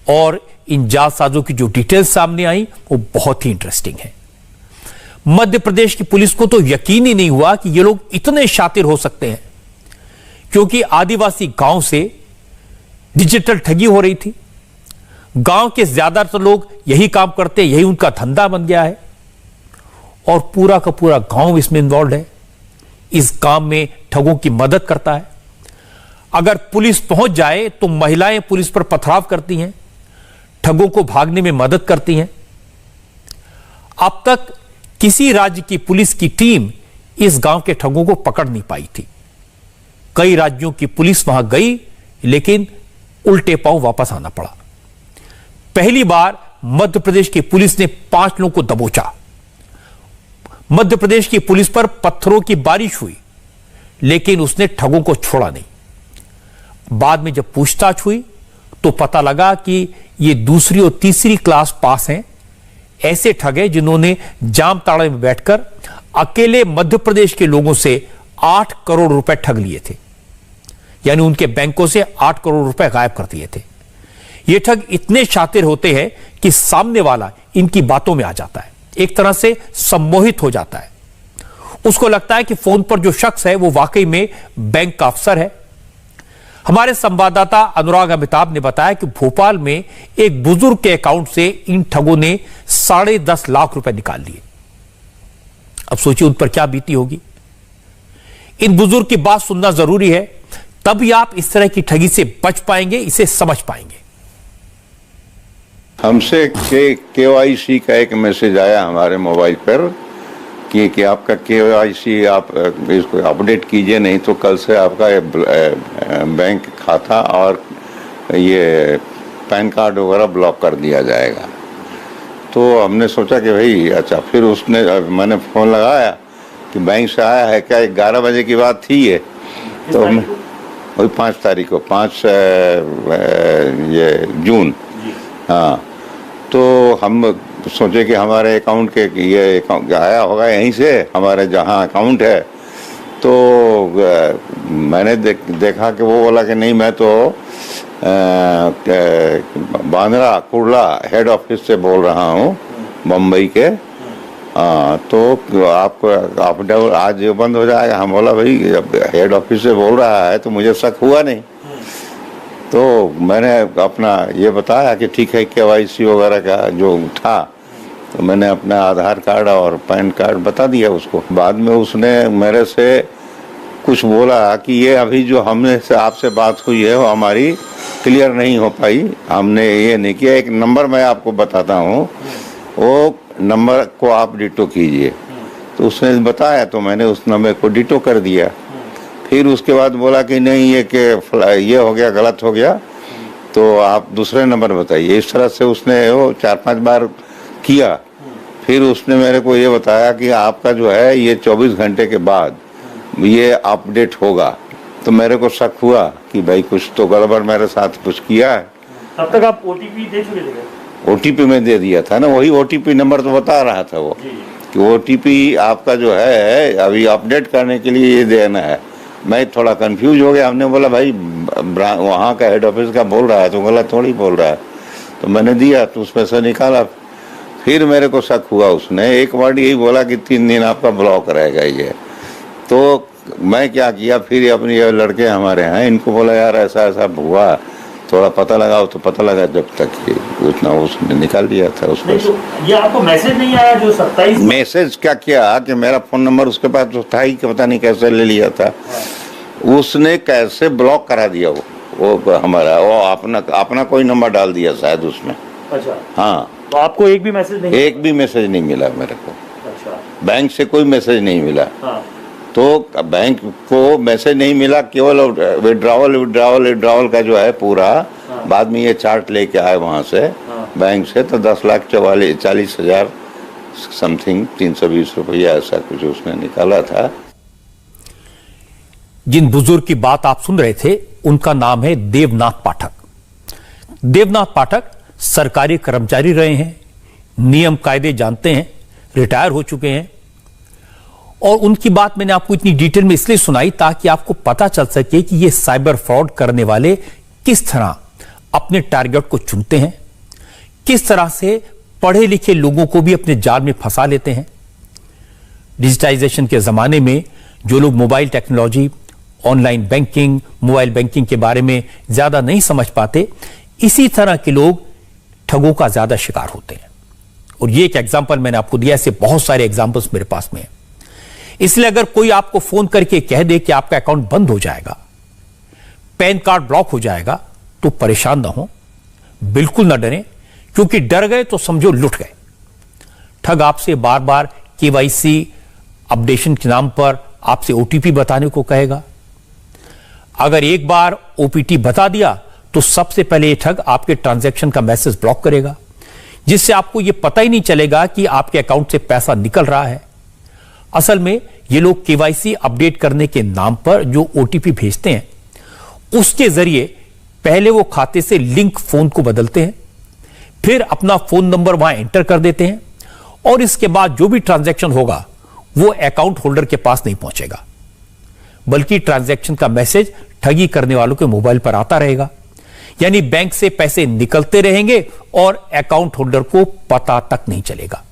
और इन जालसाजों की जो डिटेल्स सामने आई वो बहुत ही इंटरेस्टिंग है। मध्य प्रदेश की पुलिस को तो यकीन ही नहीं हुआ कि ये लोग इतने शातिर हो सकते हैं, क्योंकि आदिवासी गांव से डिजिटल ठगी हो रही थी। गांव के ज्यादातर लोग यही काम करते, यही उनका धंधा बन गया है और पूरा का पूरा गांव इसमें इन्वॉल्व है। इस काम में ठगों की मदद करता है। अगर पुलिस पहुंच जाए तो महिलाएं पुलिस पर पथराव करती हैं, ठगों को भागने में मदद करती हैं। अब तक किसी राज्य की पुलिस की टीम इस गांव के ठगों को पकड़ नहीं पाई थी। कई राज्यों की पुलिस वहां गई, लेकिन उल्टे पांव वापस आना पड़ा। पहली बार मध्य प्रदेश की पुलिस ने 5 लोगों को दबोचा। मध्य प्रदेश की पुलिस पर पत्थरों की बारिश हुई, लेकिन उसने ठगों को छोड़ा नहीं। बाद में जब पूछताछ हुई तो पता लगा कि ये दूसरी और तीसरी क्लास पास हैं। ऐसे ठग हैं जिन्होंने जामताड़ा में बैठकर अकेले मध्य प्रदेश के लोगों से 8 करोड़ रुपए ठग लिए थे, यानी उनके बैंकों से 8 करोड़ रुपए गायब कर दिए थे। ये ठग इतने शातिर होते हैं कि सामने वाला इनकी बातों में आ जाता है, एक तरह से सम्मोहित हो जाता है। उसको लगता है कि फोन पर जो शख्स है वो वाकई में बैंक का अफसर है। हमारे संवाददाता अनुराग अमिताभ ने बताया कि भोपाल में एक बुजुर्ग के अकाउंट से इन ठगों ने 10.5 लाख रुपए निकाल लिए। अब सोचिए उन पर क्या बीती होगी। इन बुजुर्ग की बात सुनना जरूरी है, तभी आप इस तरह की ठगी से बच पाएंगे, इसे समझ पाएंगे। हमसे KYC का एक मैसेज आया हमारे मोबाइल पर कि आपका KYC आप इसको अपडेट कीजिए, नहीं तो कल से आपका बैंक खाता और ये पैन कार्ड वगैरह ब्लॉक कर दिया जाएगा। तो हमने सोचा कि भाई अच्छा, फिर मैंने फ़ोन लगाया कि बैंक से आया है क्या। 11 बजे की बात थी ये, तो वही 5 तारीख को 5 ये जून, हाँ। तो हम सोचे कि हमारे अकाउंट के ये अकाउंट आया होगा यहीं से, हमारे जहाँ अकाउंट है। तो मैंने देखा कि वो बोला कि नहीं, मैं तो बांद्रा कुर्ला हेड ऑफिस से बोल रहा हूँ, मुंबई के। तो आपको आज ये बंद हो जाएगा। हम बोला भाई हेड ऑफिस से बोल रहा है तो मुझे शक हुआ नहीं। तो मैंने अपना ये बताया कि ठीक है, KYC वगैरह का जो था, तो मैंने अपना आधार कार्ड और पैन कार्ड बता दिया उसको। बाद में उसने मेरे से कुछ बोला कि ये अभी जो हमने से आपसे बात हुई है वो हमारी क्लियर नहीं हो पाई, हमने ये नहीं किया। एक नंबर मैं आपको बताता हूँ, वो नंबर को आप डिटो कीजिए। तो उसने बताया, तो मैंने उस नंबर को डिटो कर दिया। फिर उसके बाद बोला कि नहीं ये हो गया, गलत हो गया, तो आप दूसरे नंबर बताइए। इस तरह से उसने वो 4-5 बार किया। फिर उसने मेरे को ये बताया कि आपका जो है ये 24 घंटे के बाद ये अपडेट होगा। तो मेरे को शक हुआ कि भाई कुछ तो गड़बड़ मेरे साथ कुछ किया है। तब तक आप OTP दे चुके थे? OTP में दे दिया था ना, वही OTP नंबर तो बता रहा था वो कि OTP आपका जो है अभी अपडेट करने के लिए ये देना है। मैं थोड़ा कंफ्यूज हो गया। हमने बोला भाई वहाँ का हेड ऑफिस का बोल रहा है तो गलत थोड़ी बोल रहा है। तो मैंने दिया, तो उसमें से निकाला। फिर मेरे को शक हुआ, उसने एक वर्ड यही बोला कि 3 दिन आपका ब्लॉक रहेगा ये। तो मैं क्या किया, फिर अपने ये लड़के हमारे हैं, इनको बोला यार ऐसा ऐसा हुआ, थोड़ा पता लगाओ। तो पता लगा, जब तक उतना उसने निकाल दिया था उसको। तो ये आपको मैसेज नहीं आया जो 27? मैसेज क्या किया कि मेरा फोन नंबर उसके पास तो था ही, कि पता नहीं कैसे ले लिया था। उसने कैसे ब्लॉक करा दिया वो हमारा, वो अपना कोई नंबर डाल दिया शायद उसमें। अच्छा, हाँ। तो आपको एक भी मैसेज नहीं? एक भी मैसेज नहीं मिला मेरे को। अच्छा, बैंक से कोई मैसेज नहीं मिला। हाँ। तो बैंक को मैसेज नहीं मिला, केवल विड्रॉवल का जो है पूरा। हाँ। बाद में ये चार्ट लेके आए वहाँ से, हाँ। बैंक से, तो 10,40,000 समथिंग 320 रुपया ऐसा कुछ उसने निकाला था। जिन बुजुर्ग की बात आप सुन रहे थे उनका नाम है देवनाथ पाठक। देवनाथ पाठक सरकारी कर्मचारी रहे हैं, नियम कायदे जानते हैं, रिटायर हो चुके हैं। और उनकी बात मैंने आपको इतनी डिटेल में इसलिए सुनाई ताकि आपको पता चल सके कि ये साइबर फ्रॉड करने वाले किस तरह अपने टारगेट को चुनते हैं, किस तरह से पढ़े लिखे लोगों को भी अपने जाल में फंसा लेते हैं। डिजिटाइजेशन के जमाने में जो लोग mobile technology, online banking, mobile banking के बारे में ज्यादा नहीं समझ पाते, इसी तरह के लोग ठगों का ज्यादा शिकार होते हैं। और ये एक एग्जांपल मैंने आपको दिया, ऐसे बहुत सारे एग्जांपल्स मेरे पास में हैं। इसलिए अगर कोई आपको फोन करके कह दे कि आपका अकाउंट बंद हो जाएगा, पैन कार्ड ब्लॉक हो जाएगा, तो परेशान ना हो, बिल्कुल ना डरें, क्योंकि डर गए तो समझो लुट गए। ठग आपसे बार बार केवाईसी अपडेशन के नाम पर आपसे ओटीपी बताने को कहेगा। अगर एक बार ओटीपी बता दिया तो सबसे पहले ये ठग आपके ट्रांजैक्शन का मैसेज ब्लॉक करेगा, जिससे आपको यह पता ही नहीं चलेगा कि आपके अकाउंट से पैसा निकल रहा है। असल में ये लोग केवाईसी अपडेट करने के नाम पर जो ओटीपी भेजते हैं, उसके जरिए पहले वो खाते से लिंक फोन को बदलते हैं, फिर अपना फोन नंबर वहां एंटर कर देते हैं, और इसके बाद जो भी ट्रांजैक्शन होगा वो अकाउंट होल्डर के पास नहीं पहुंचेगा, बल्कि ट्रांजैक्शन का मैसेज ठगी करने वालों के मोबाइल पर आता रहेगा। यानी बैंक से पैसे निकलते रहेंगे और अकाउंट होल्डर को पता तक नहीं चलेगा।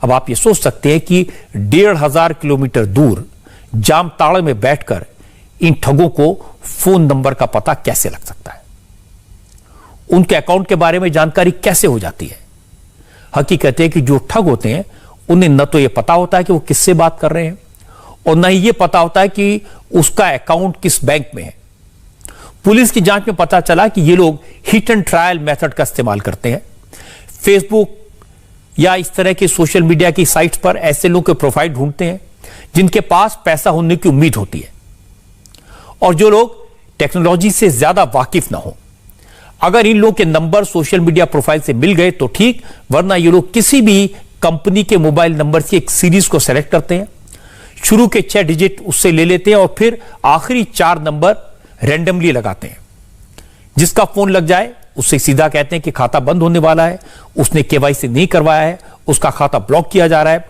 अब आप ये सोच सकते हैं कि 1500 किलोमीटर दूर जामताड़ा में बैठकर इन ठगों को फोन नंबर का पता कैसे लग सकता है, उनके अकाउंट के बारे में जानकारी कैसे हो जाती है। हकीकत है कि जो ठग होते हैं उन्हें न तो यह पता होता है कि वो किससे बात कर रहे हैं, और न ही यह पता होता है कि उसका अकाउंट किस बैंक में है। पुलिस की जांच में पता चला कि ये लोग हिट एंड ट्रायल मेथड का इस्तेमाल करते हैं। फेसबुक या इस तरह के सोशल मीडिया की साइट्स पर ऐसे लोगों के प्रोफाइल ढूंढते हैं जिनके पास पैसा होने की उम्मीद होती है, और जो लोग टेक्नोलॉजी से ज्यादा वाकिफ ना हो। अगर इन लोगों के नंबर सोशल मीडिया प्रोफाइल से मिल गए तो ठीक, वरना ये लोग किसी भी कंपनी के मोबाइल नंबर की एक सीरीज को सेलेक्ट करते हैं, शुरू के 6 डिजिट उससे ले लेते हैं और फिर आखिरी 4 नंबर रैंडमली लगाते हैं। जिसका फोन लग जाए उससे सीधा कहते हैं कि खाता बंद होने वाला है, उसने केवाईसी नहीं करवाया है, उसका खाता ब्लॉक किया जा रहा है।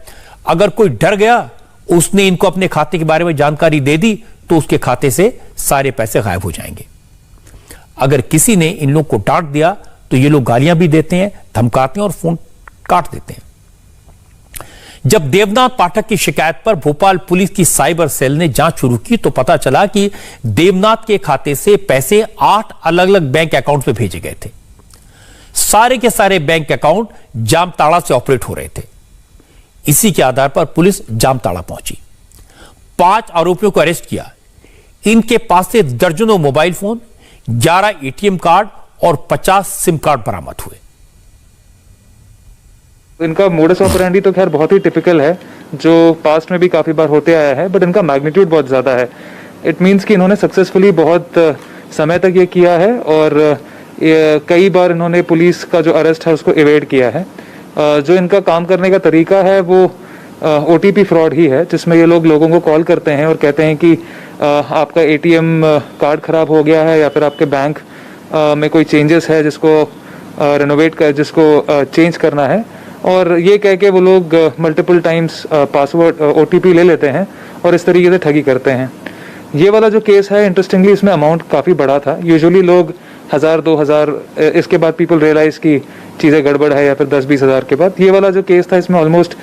अगर कोई डर गया, उसने इनको अपने खाते के बारे में जानकारी दे दी, तो उसके खाते से सारे पैसे गायब हो जाएंगे। अगर किसी ने इन लोग को डांट दिया तो ये लोग गालियां भी देते हैं, धमकाते हैं और फोन काट देते हैं। जब देवनाथ पाठक की शिकायत पर भोपाल पुलिस की साइबर सेल ने जांच शुरू की तो पता चला कि देवनाथ के खाते से पैसे 8 अलग अलग बैंक अकाउंट में भेजे गए थे। सारे के सारे बैंक अकाउंट जामताड़ा से ऑपरेट हो रहे थे। इसी के आधार पर पुलिस जामताड़ा पहुंची, 5 आरोपियों को अरेस्ट किया। इनके पास से दर्जनों मोबाइल फोन, 11 एटीएम कार्ड और 50 सिम कार्ड बरामद हुए। इनका मोडस ऑपरेंडी तो खैर बहुत ही टिपिकल है, जो पास्ट में भी काफ़ी बार होते आया है, बट इनका मैग्नीट्यूड बहुत ज़्यादा है। इट मीन्स कि इन्होंने सक्सेसफुली बहुत समय तक ये किया है, और कई बार इन्होंने पुलिस का जो अरेस्ट है उसको इवेड किया है। जो इनका काम करने का तरीका है वो OTP फ्रॉड ही है, जिसमें ये लोग लोगों को कॉल करते हैं और कहते हैं कि आपका ATM कार्ड ख़राब हो गया है, या फिर आपके बैंक में कोई चेंजेस है जिसको रेनोवेट कर, जिसको चेंज करना है, और ये कह के वो लोग मल्टीपल टाइम्स पासवर्ड OTP ले लेते हैं और इस तरीके से ठगी करते हैं। ये वाला जो केस है, इंटरेस्टिंगली इसमें अमाउंट काफ़ी बड़ा था। यूजुअली लोग 1000-2000, इसके बाद पीपल रियलाइज की चीज़ें गड़बड़ है, या फिर 10-20 हज़ार के बाद। ये वाला जो केस था, इसमें ऑलमोस्ट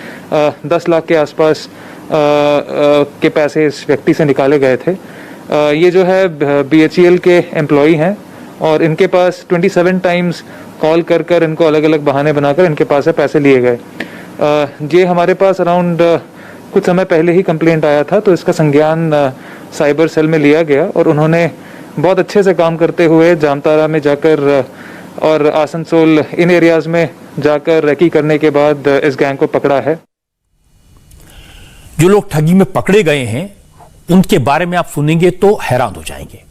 10 लाख के आसपास के पैसे इस व्यक्ति से निकाले गए थे। ये जो है BHEL के एम्प्लॉई हैं, और इनके पास 27 टाइम्स कॉल कर इनको अलग अलग बहाने बनाकर इनके पास से पैसे लिए गए। ये हमारे पास अराउंड कुछ समय पहले ही कंप्लेंट आया था, तो इसका संज्ञान साइबर सेल में लिया गया, और उन्होंने बहुत अच्छे से काम करते हुए जामताड़ा में जाकर और आसनसोल इन एरियाज में जाकर रेकी करने के बाद इस गैंग को पकड़ा है। जो लोग ठगी में पकड़े गए हैं उनके बारे में आप सुनेंगे तो हैरान हो जाएंगे।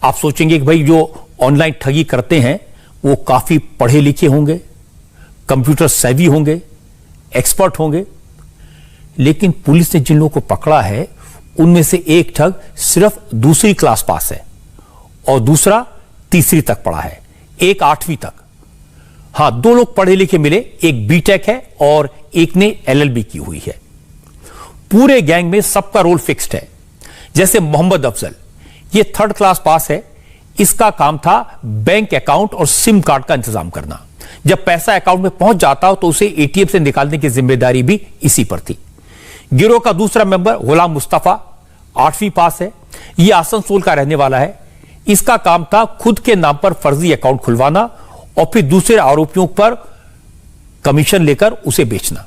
आप सोचेंगे कि भाई जो ऑनलाइन ठगी करते हैं वो काफी पढ़े लिखे होंगे, कंप्यूटर सेवी होंगे, एक्सपर्ट होंगे, लेकिन पुलिस ने जिन लोगों को पकड़ा है उनमें से एक ठग सिर्फ दूसरी क्लास पास है और दूसरा तीसरी तक पढ़ा है, एक 8वीं तक। हां, 2 लोग पढ़े लिखे मिले, एक बीटेक है और एक ने LLB की हुई है। पूरे गैंग में सबका रोल फिक्स्ड है। जैसे मोहम्मद अफजल, ये 3rd क्लास पास है, इसका काम था बैंक अकाउंट और सिम कार्ड का इंतजाम करना। जब पैसा अकाउंट में पहुंच जाता तो उसे एटीएम से निकालने की जिम्मेदारी भी इसी पर थी। गिरोह का दूसरा मेंबर गुलाम मुस्तफा 8वीं पास है। यह आसनसोल का रहने वाला है। इसका काम था खुद के नाम पर फर्जी अकाउंट खुलवाना और फिर दूसरे आरोपियों पर कमीशन लेकर उसे बेचना।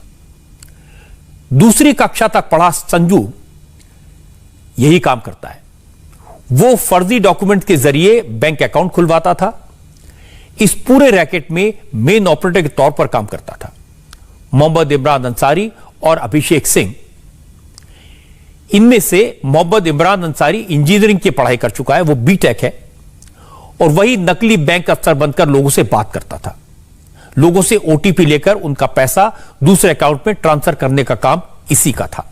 दूसरी कक्षा तक पढ़ा संजू यही काम करता है। वो फर्जी डॉक्यूमेंट के जरिए बैंक अकाउंट खुलवाता था। इस पूरे रैकेट में मेन ऑपरेटर के तौर पर काम करता था मोहम्मद इमरान अंसारी और अभिषेक सिंह। इनमें से मोहम्मद इमरान अंसारी इंजीनियरिंग की पढ़ाई कर चुका है, वो बीटेक है, और वही नकली बैंक अफसर बनकर लोगों से बात करता था। लोगों से ओटीपी लेकर उनका पैसा दूसरे अकाउंट में ट्रांसफर करने का काम इसी का था।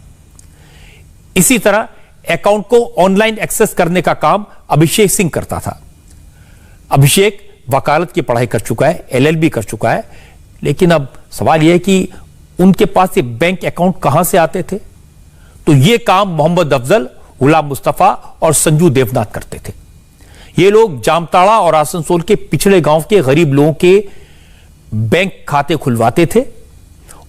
इसी तरह अकाउंट को ऑनलाइन एक्सेस करने का काम अभिषेक सिंह करता था। अभिषेक वकालत की पढ़ाई कर चुका है, एलएलबी कर चुका है, लेकिन अब सवाल यह है कि उनके पास ये बैंक अकाउंट कहां से आते थे? तो यह काम मोहम्मद अफजल, गुलाम मुस्तफा और संजू देवनाथ करते थे। ये लोग जामताड़ा और आसनसोल के पिछड़े गांव के गरीब लोगों के बैंक खाते खुलवाते थे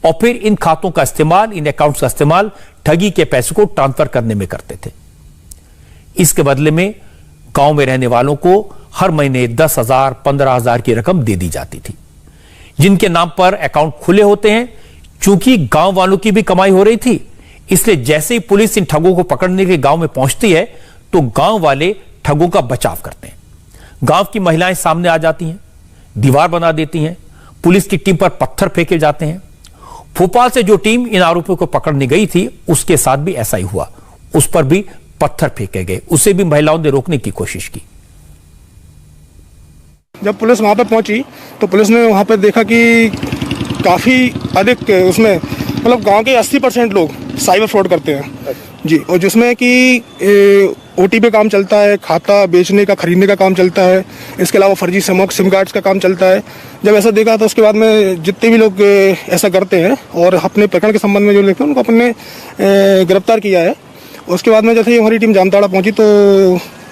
और फिर इन खातों का इस्तेमाल, इन अकाउंट्स का इस्तेमाल ठगी के पैसे को ट्रांसफर करने में करते थे। इसके बदले में गांव में रहने वालों को हर महीने 10,000, 15,000 की रकम दे दी जाती थी। जिनके नाम पर अकाउंट खुले होते हैं, चूंकि गांव वालों की भी कमाई हो रही थी, इसलिए जैसे ही पुलिस इन ठगों को पकड़ने के गांव में पहुंचती है तो गांव वाले ठगों का बचाव करते हैं। गांव की महिलाएं सामने आ जाती हैं, दीवार बना देती हैं, पुलिस की टीम पर पत्थर फेंके जाते हैं। भोपाल से जो टीम इन आरोपियों को पकड़ने गई थी उसके साथ भी ऐसा ही हुआ। उस पर भी पत्थर फेंके गए, उसे भी महिलाओं ने रोकने की कोशिश की। जब पुलिस वहाँ पे पहुंची तो पुलिस ने वहाँ पे देखा कि काफ़ी अधिक उसमें मतलब गांव के 80% लोग साइबर फ्रॉड करते हैं जी, और जिसमें कि ओटीपी काम चलता है, खाता बेचने का, खरीदने का काम चलता है, इसके अलावा फर्जी सिम कार्ड्स का काम चलता है। जब ऐसा देखा तो उसके बाद में जितने भी लोग ऐसा करते हैं और अपने प्रकरण के संबंध में जो लिखते हैं उनको अपने गिरफ्तार किया है। उसके बाद में जैसे ही हमारी टीम जामताड़ा पहुंची तो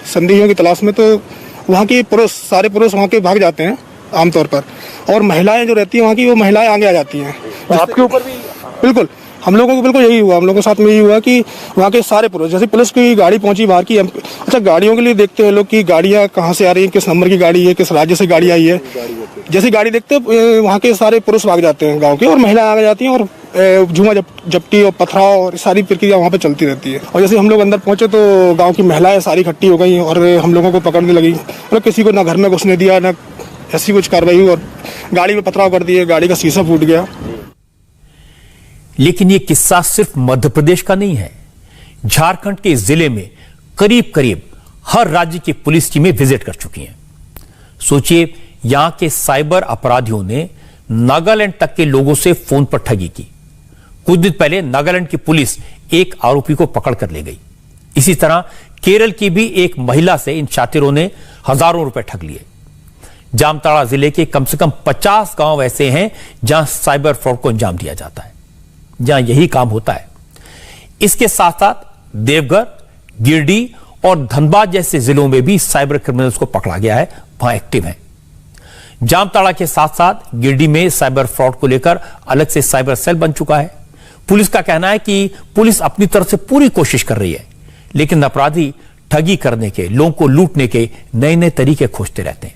संदेहियों की तलाश में, तो वहाँ की सारे पुरुष वहाँ के भाग जाते हैं आमतौर पर, और महिलाएं जो रहती हैं वहाँ की, वो महिलाएं आगे आ जाती हैं। आपके ऊपर भी बिल्कुल हम लोगों को बिल्कुल यही हुआ, हम लोगों के साथ में यही हुआ कि वहाँ के सारे पुरुष, जैसे पुलिस की गाड़ी पहुंची बाहर की, अच्छा गाड़ियों के लिए देखते हैं लोग कि गाड़ियाँ कहाँ से आ रही हैं, किस नंबर की गाड़ी है, किस राज्य से गाड़ी आई है। जैसे गाड़ी देखते हैं वहाँ के सारे पुरुष भाग जाते हैं गाँव के, और महिलाएं आगे जाती हैं, और झूमा झपटी और पथराव और सारी प्रक्रिया वहाँ पे चलती रहती है। और जैसे हम लोग अंदर पहुंचे तो गाँव की महिलाएं सारी इकट्ठी हो गई और हम लोगों को पकड़ने लगी। मतलब किसी को ना घर में घुसने दिया, ना ऐसी कुछ कार्रवाई हुई, और गाड़ी में पथराव कर दिए, गाड़ी का शीशा फूट गया। लेकिन यह किस्सा सिर्फ मध्य प्रदेश का नहीं है। झारखंड के जिले में करीब करीब हर राज्य की पुलिस टीमें विजिट कर चुकी हैं। सोचिए, यहां के साइबर अपराधियों ने नागालैंड तक के लोगों से फोन पर ठगी की। कुछ दिन पहले नागालैंड की पुलिस एक आरोपी को पकड़ कर ले गई। इसी तरह केरल की भी एक महिला से इन शातिरों ने हजारों रुपए ठग लिए। जामताड़ा जिले के कम से कम 50 गांव ऐसे हैं जहां साइबर फ्रॉड को अंजाम दिया जाता है, जहां यही काम होता है। इसके साथ साथ देवघर, गिरिडीह और धनबाद जैसे जिलों में भी साइबर क्रिमिनल्स को पकड़ा गया है, वहां एक्टिव हैं। जामताड़ा के साथ साथ गिरिडीह में साइबर फ्रॉड को लेकर अलग से साइबर सेल बन चुका है। पुलिस का कहना है कि पुलिस अपनी तरफ से पूरी कोशिश कर रही है, लेकिन अपराधी ठगी करने के, लोगों को लूटने के नए नए तरीके खोजते रहते हैं।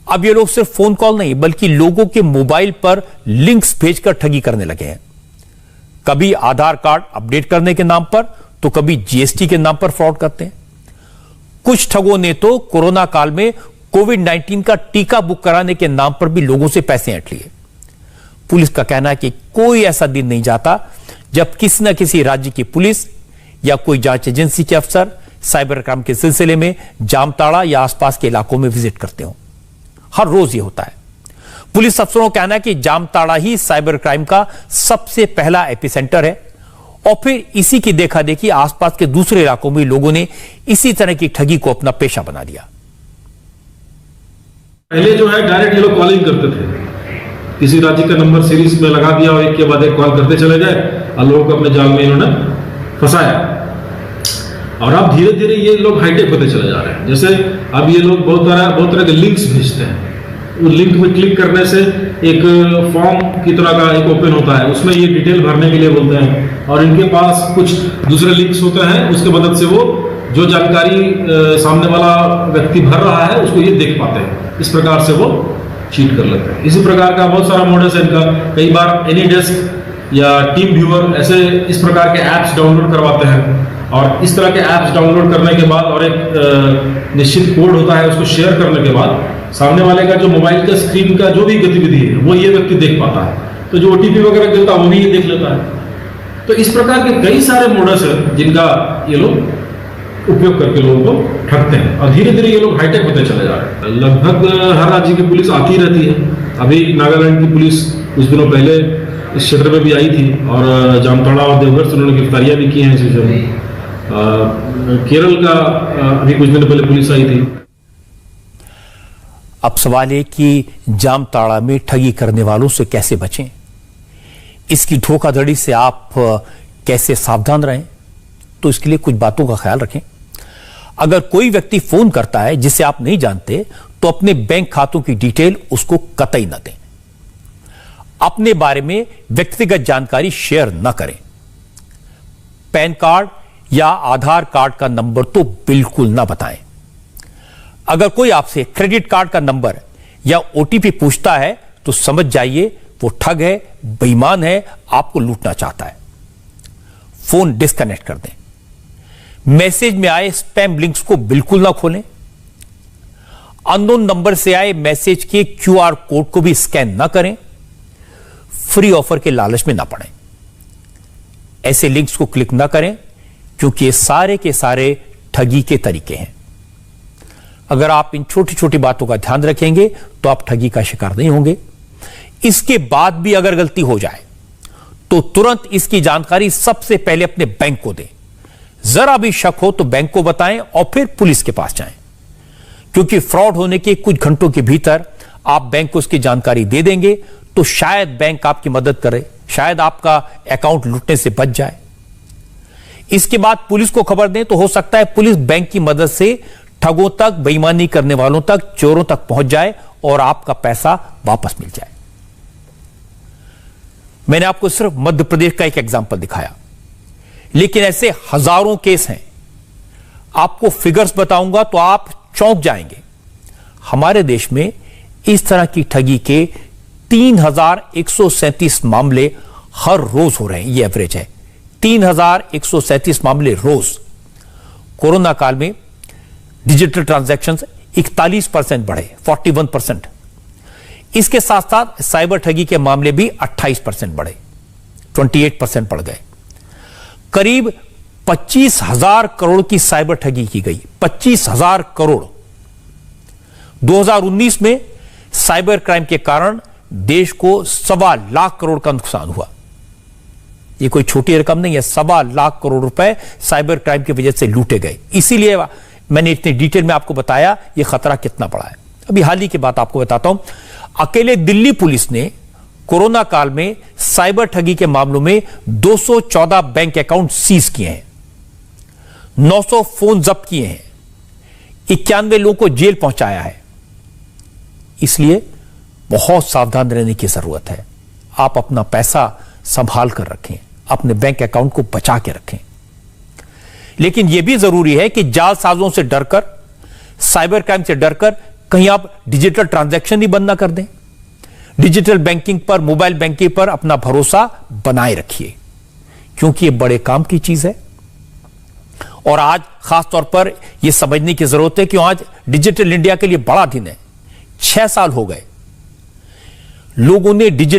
अब ये लोग सिर्फ फोन कॉल नहीं बल्कि लोगों के मोबाइल पर लिंक्स भेजकर ठगी करने लगे हैं। कभी आधार कार्ड अपडेट करने के नाम पर, तो कभी जीएसटी के नाम पर फ्रॉड करते हैं। कुछ ठगों ने तो कोरोना काल में कोविड-19 का टीका बुक कराने के नाम पर भी लोगों से पैसे ऐंठ लिए। पुलिस का कहना है कि कोई ऐसा दिन नहीं जाता जब किसी न किसी राज्य की पुलिस या कोई जांच एजेंसी के अफसर साइबर क्राइम के सिलसिले में जामताड़ा या आसपास के इलाकों में विजिट करते हो। हर रोज ये होता है। पुलिस अफसरों का कहना है कि जामताड़ा ही साइबर क्राइम का सबसे पहला एपिसेंटर है, और फिर इसी की देखा देखी आसपास के दूसरे इलाकों में लोगों ने इसी तरह की ठगी को अपना पेशा बना लिया। पहले जो है डायरेक्ट ये लोग कॉलिंग करते थे, किसी राज्य का नंबर सीरीज में लगा दिया और एक के बाद एक कॉल करते चले गए और लोगों को अपने जाल में इन्होंने फंसाया। और अब धीरे धीरे ये लोग हाईटेक होते चले जा रहे हैं। जैसे अब ये लोग बहुत तरह के लिंक्स भेजते हैं। उस लिंक पे क्लिक करने से एक फॉर्म की तरह का एक ओपन होता है, उसमें ये डिटेल भरने के लिए बोलते हैं और इनके पास कुछ दूसरे लिंक्स होते हैं, उसके मदद से वो जो जानकारी सामने वाला व्यक्ति भर रहा है उसको ये देख पाते हैं। इस प्रकार से वो चीट कर लेते हैं। इसी प्रकार का बहुत सारा मॉडल्स है इनका। कई बार एनीडेस्क या टीम व्यूअर ऐसे इस प्रकार के ऐप्स डाउनलोड करवाते हैं और इस तरह के ऐप्स डाउनलोड करने के बाद और एक निश्चित कोड होता है, उसको शेयर करने के बाद सामने वाले का जो मोबाइल का स्क्रीन का जो भी गतिविधि है वो ये व्यक्ति देख पाता है। तो जो ओटीपी वगैरह देता है वो भी ये देख लेता है। तो इस प्रकार के कई सारे मॉडल्स हैं जिनका ये लोग उपयोग करके लोगों को ठगते हैं और धीरे धीरे ये लोग हाईटेक होते चले जा रहे हैं। लगभग हर राज्य की पुलिस आती रहती है। अभी नागालैंड की पुलिस कुछ दिनों पहले इस क्षेत्र में भी आई थी और जामताड़ा और देवघर से उन्होंने गिरफ्तारियां भी की हैं इस विषय में। केरल का अभी कुछ दिन पहले पुलिस आई थी। अब सवाल है कि जामताड़ा में ठगी करने वालों से कैसे बचें, इसकी धोखाधड़ी से आप कैसे सावधान रहें। तो इसके लिए कुछ बातों का ख्याल रखें। अगर कोई व्यक्ति फोन करता है जिसे आप नहीं जानते तो अपने बैंक खातों की डिटेल उसको कतई न दें। अपने बारे में व्यक्तिगत जानकारी शेयर न करें। पैन कार्ड या आधार कार्ड का नंबर तो बिल्कुल ना बताएं। अगर कोई आपसे क्रेडिट कार्ड का नंबर या ओटीपी पूछता है तो समझ जाइए वो ठग है, बेईमान है, आपको लूटना चाहता है। फोन डिस्कनेक्ट कर दें। मैसेज में आए स्पैम लिंक्स को बिल्कुल ना खोलें। अननोन नंबर से आए मैसेज के क्यूआर कोड को भी स्कैन ना करें। फ्री ऑफर के लालच में ना पड़ें। ऐसे लिंक्स को क्लिक ना करें क्योंकि ये सारे के सारे ठगी के तरीके हैं। अगर आप इन छोटी छोटी बातों का ध्यान रखेंगे तो आप ठगी का शिकार नहीं होंगे। इसके बाद भी अगर गलती हो जाए तो तुरंत इसकी जानकारी सबसे पहले अपने बैंक को दें। जरा भी शक हो तो बैंक को बताएं और फिर पुलिस के पास जाएं, क्योंकि फ्रॉड होने के कुछ घंटों के भीतर आप बैंक को उसकी जानकारी दे देंगे तो शायद बैंक आपकी मदद करे, शायद आपका अकाउंट लूटने से बच जाए। इसके बाद पुलिस को खबर दें तो हो सकता है पुलिस बैंक की मदद से ठगों तक, बेईमानी करने वालों तक, चोरों तक पहुंच जाए और आपका पैसा वापस मिल जाए। मैंने आपको सिर्फ मध्य प्रदेश का एक एग्जांपल दिखाया, लेकिन ऐसे हजारों केस हैं। आपको फिगर्स बताऊंगा तो आप चौंक जाएंगे। हमारे देश में इस तरह की ठगी के 3137 मामले हर रोज हो रहे हैं। ये एवरेज है, 3137 मामले रोज। कोरोना काल में डिजिटल ट्रांजैक्शंस 41% बढ़े, 41%। इसके साथ साथ साइबर ठगी के मामले भी 28% बढ़े, 28% बढ़ गए। करीब 25,000 करोड़ की साइबर ठगी की गई, 25,000 करोड़। 2019 में साइबर क्राइम के कारण देश को 1.25 लाख करोड़ का नुकसान हुआ। यह कोई छोटी रकम नहीं है, 1.25 लाख करोड़ रुपए साइबर क्राइम की वजह से लूटे गए। इसीलिए मैंने इतने डिटेल में आपको बताया यह खतरा कितना बड़ा है। अभी हाल ही की बात आपको बताता हूं। अकेले दिल्ली पुलिस ने कोरोना काल में साइबर ठगी के मामलों में 214 बैंक अकाउंट सीज किए हैं, 900 फोन जब्त किए हैं, 91 लोगों को जेल पहुंचाया है। इसलिए बहुत सावधान रहने की जरूरत है। आप अपना पैसा संभाल कर रखें, अपने बैंक अकाउंट को बचा के रखें। लेकिन यह भी जरूरी है कि जालसाजों से डरकर, साइबर क्राइम से डरकर कहीं आप डिजिटल ट्रांजैक्शन ही बंद ना कर दें। डिजिटल बैंकिंग पर, मोबाइल बैंकिंग पर अपना भरोसा बनाए रखिए, क्योंकि यह बड़े काम की चीज है। और आज खास तौर पर यह समझने की जरूरत है कि आज डिजिटल इंडिया के लिए बड़ा दिन है। 6 साल हो गए लोगों ने डिजिटल